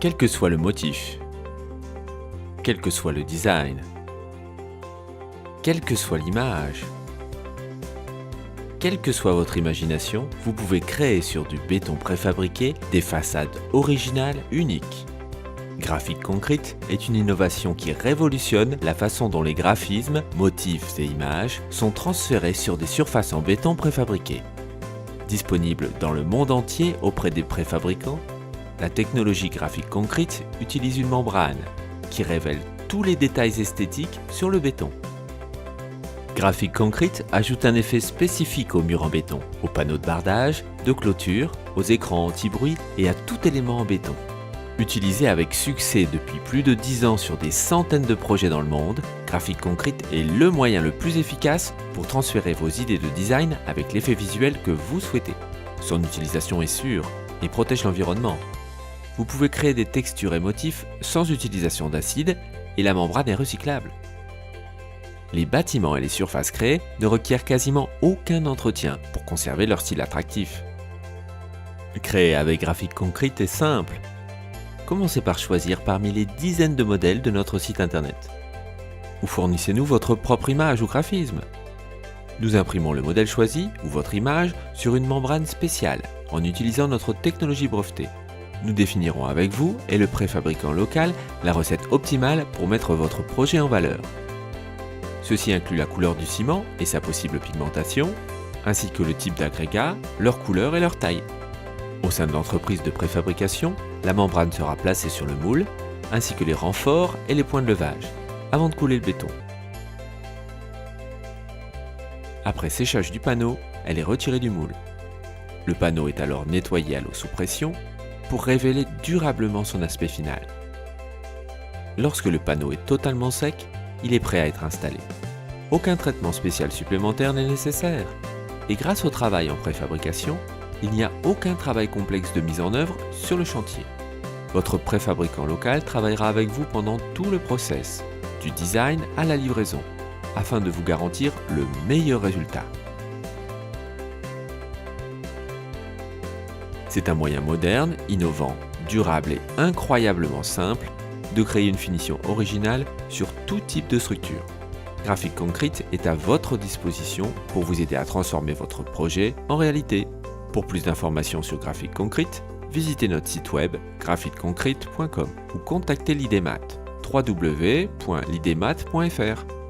Quel que soit le motif, quel que soit le design, quelle que soit l'image, quelle que soit votre imagination, vous pouvez créer sur du béton préfabriqué des façades originales uniques. Graphic Concrete est une innovation qui révolutionne la façon dont les graphismes, motifs et images sont transférés sur des surfaces en béton préfabriqué. Disponible dans le monde entier auprès des préfabricants, la technologie Graphic Concrete utilise une membrane qui révèle tous les détails esthétiques sur le béton. Graphic Concrete ajoute un effet spécifique aux murs en béton, aux panneaux de bardage, de clôture, aux écrans anti-bruit et à tout élément en béton. Utilisé avec succès depuis plus de 10 ans sur des centaines de projets dans le monde, Graphic Concrete est le moyen le plus efficace pour transférer vos idées de design avec l'effet visuel que vous souhaitez. Son utilisation est sûre et protège l'environnement. Vous pouvez créer des textures et motifs sans utilisation d'acide et la membrane est recyclable. Les bâtiments et les surfaces créées ne requièrent quasiment aucun entretien pour conserver leur style attractif. Créer avec Graphic Concrete est simple. Commencez par choisir parmi les dizaines de modèles de notre site internet. Ou fournissez-nous votre propre image ou graphisme. Nous imprimons le modèle choisi ou votre image sur une membrane spéciale en utilisant notre technologie brevetée. Nous définirons avec vous et le préfabricant local la recette optimale pour mettre votre projet en valeur. Ceci inclut la couleur du ciment et sa possible pigmentation, ainsi que le type d'agrégat, leur couleur et leur taille. Au sein de l'entreprise de préfabrication, la membrane sera placée sur le moule, ainsi que les renforts et les points de levage, avant de couler le béton. Après séchage du panneau, elle est retirée du moule. Le panneau est alors nettoyé à l'eau sous pression pour révéler durablement son aspect final. Lorsque le panneau est totalement sec, il est prêt à être installé. Aucun traitement spécial supplémentaire n'est nécessaire. Et grâce au travail en préfabrication, il n'y a aucun travail complexe de mise en œuvre sur le chantier. Votre préfabricant local travaillera avec vous pendant tout le process, du design à la livraison, afin de vous garantir le meilleur résultat. C'est un moyen moderne, innovant, durable et incroyablement simple de créer une finition originale sur tout type de structure. Graphic Concrete est à votre disposition pour vous aider à transformer votre projet en réalité. Pour plus d'informations sur Graphic Concrete, visitez notre site web graphicconcrete.com ou contactez l'IDEMAT www.lidemat.fr.